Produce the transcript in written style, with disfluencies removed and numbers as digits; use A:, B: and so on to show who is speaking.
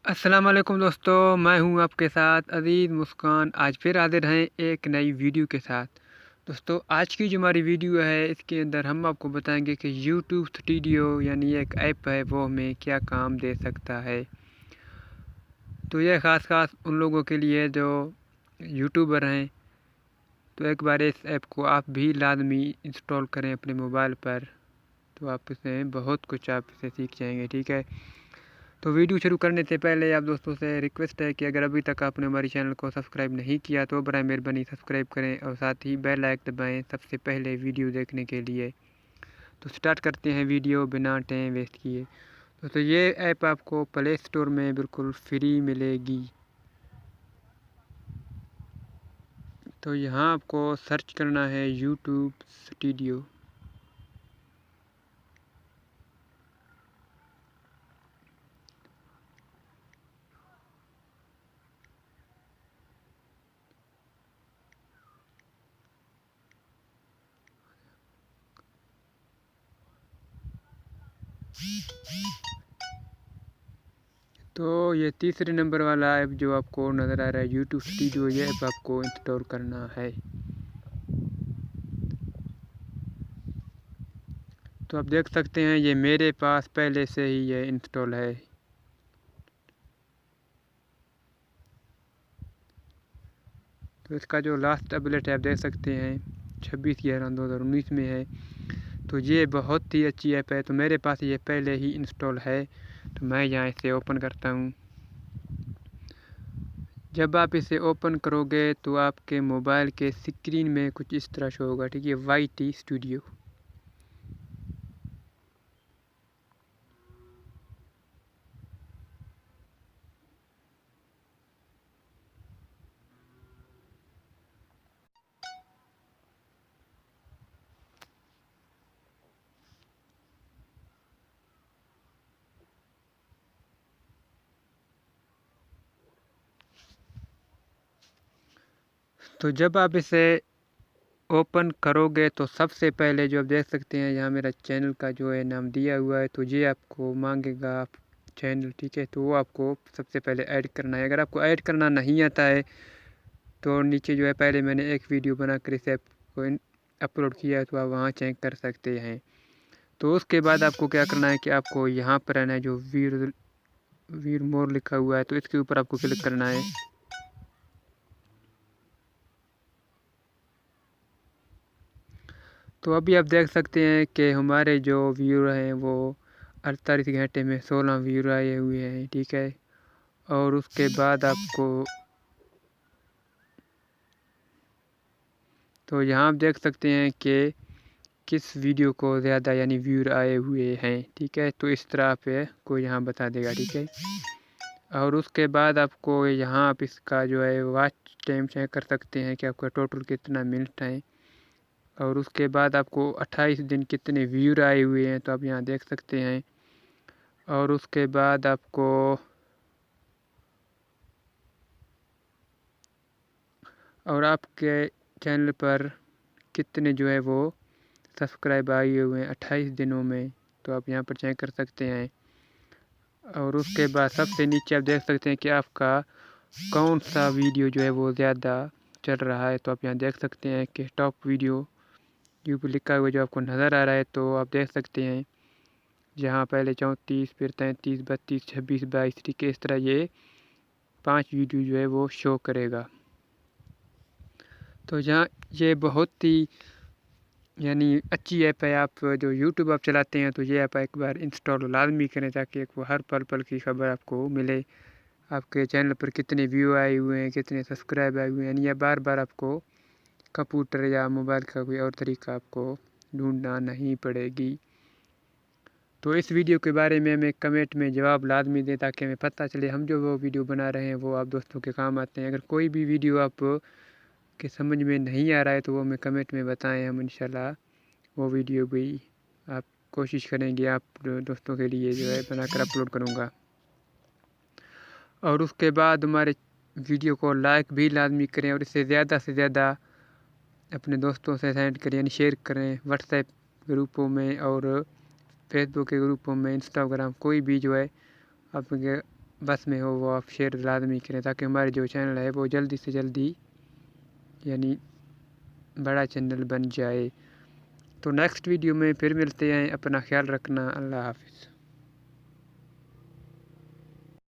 A: अस्सलाम वालेकुम दोस्तों, मैं हूं आपके साथ अज़ीज़ मुस्कान। आज फिर हाजिर हैं एक नई वीडियो के साथ। दोस्तों, आज की जो हमारी वीडियो है इसके अंदर हम आपको बताएंगे कि यूट्यूब स्टूडियो यानी एक ऐप है वो हमें क्या काम दे सकता है। तो यह ख़ास उन लोगों के लिए जो यूट्यूबर हैं। तो एक बार इस ऐप को आप भी लाजमी इंस्टॉल करें अपने मोबाइल पर, तो आप इसमें बहुत कुछ आप इसे सीख जाएंगे। ठीक है, तो वीडियो शुरू करने से पहले आप दोस्तों से रिक्वेस्ट है कि अगर अभी तक आपने हमारे चैनल को सब्सक्राइब नहीं किया तो बराए मेहरबानी सब्सक्राइब करें और साथ ही बेल आइकन दबाएं सबसे पहले वीडियो देखने के लिए। तो स्टार्ट करते हैं वीडियो बिना टाइम वेस्ट किए। तो ये ऐप आपको प्ले स्टोर में बिल्कुल फ्री मिलेगी। तो यहाँ आपको सर्च करना है यूट्यूब स्टूडियो। तो ये तीसरे नंबर वाला ऐप जो आपको नज़र आ रहा है यूट्यूब स्टूडियो, ये ऐप आपको इंस्टॉल करना है। तो आप देख सकते हैं ये मेरे पास पहले से ही ये इंस्टॉल है। तो इसका जो लास्ट अपडेट है आप देख सकते हैं 26/11/2019 में है। तो ये बहुत ही अच्छी ऐप है। तो मेरे पास ये पहले ही इंस्टॉल है। तो मैं यहाँ इसे ओपन करता हूँ। जब आप इसे ओपन करोगे तो आपके मोबाइल के स्क्रीन में कुछ इस तरह शो होगा। ठीक है, YT स्टूडियो। तो जब आप इसे ओपन करोगे तो सबसे पहले जो आप देख सकते हैं यहाँ मेरा चैनल का जो है नाम दिया हुआ है। तो ये आपको मांगेगा आप चैनल। ठीक है, तो वो आपको सबसे पहले ऐड करना है। अगर आपको ऐड करना नहीं आता है तो नीचे जो है पहले मैंने एक वीडियो बनाकर इस ऐप को अपलोड किया है, तो आप वहाँ चेक कर सकते हैं। तो उसके बाद आपको क्या करना है कि आपको यहाँ पर आना है जो वीर मोर लिखा हुआ है, तो इसके ऊपर आपको क्लिक करना है। तो अभी आप देख सकते हैं कि हमारे जो व्यूअर हैं वो 48 घंटे में 16 व्यूअर आए हुए हैं। ठीक है, और उसके बाद आपको तो यहाँ आप देख सकते हैं कि किस वीडियो को ज़्यादा यानी व्यूअर आए हुए हैं। ठीक है, तो इस तरह पे को यहाँ बता देगा। ठीक है, और उसके बाद आपको यहाँ आप इसका जो है वॉच टाइम चेक कर सकते हैं कि आपका टोटल कितना मिनट है। और उसके बाद आपको 28 दिन कितने व्यूअर आए हुए हैं, तो आप यहाँ देख सकते हैं। और उसके बाद आपको और आपके चैनल पर कितने जो है वो सब्सक्राइब आए हुए हैं 28 दिनों में, तो आप यहाँ पर चेक कर सकते हैं। और उसके बाद सबसे नीचे आप देख सकते हैं कि आपका कौन सा वीडियो जो है वो ज़्यादा चल रहा है। तो आप यहाँ देख सकते हैं कि टॉप वीडियो यूट्यूब लिखा हुआ जो आपको नज़र आ रहा है, तो आप देख सकते हैं जहाँ पहले 34, फिर 33, 32, 26, 22। ठीक है, इस तरह ये 5 वीडियो जो है वो शो करेगा। तो जहाँ ये बहुत ही यानी अच्छी ऐप है। आप जो यूट्यूब आप चलाते हैं तो ये ऐप एक बार इंस्टॉल लाजमी करें ताकि एक वो हर पल पल की खबर आपको मिले। आपके चैनल पर कितने व्यू आए हुए हैं, कितने सब्सक्राइब आए हुए हैं, यानी ये बार बार आपको कंप्यूटर या मोबाइल का कोई और तरीका आपको ढूंढना नहीं पड़ेगी। तो इस वीडियो के बारे में हमें कमेंट में जवाब लाजमी दें ताकि हमें पता चले हम जो वो वीडियो बना रहे हैं वो आप दोस्तों के काम आते हैं। अगर कोई भी वीडियो आप के समझ में नहीं आ रहा है तो वो हमें कमेंट में बताएं, हम इंशाल्लाह वो वीडियो भी आप कोशिश करेंगे आप दोस्तों के लिए जो है बनाकर अपलोड करूँगा। और उसके बाद हमारे वीडियो को लाइक भी लाजमी करें और इसे ज़्यादा से ज़्यादा अपने दोस्तों से सेंड करें यानी शेयर करें व्हाट्सएप ग्रुपों में और फेसबुक के ग्रुपों में, इंस्टाग्राम, कोई भी जो है आपके बस में हो वो आप शेयर लाजमी करें, ताकि हमारे जो चैनल है वो जल्दी से जल्दी यानी बड़ा चैनल बन जाए। तो नेक्स्ट वीडियो में फिर मिलते हैं, अपना ख्याल रखना, अल्लाह हाफिज़।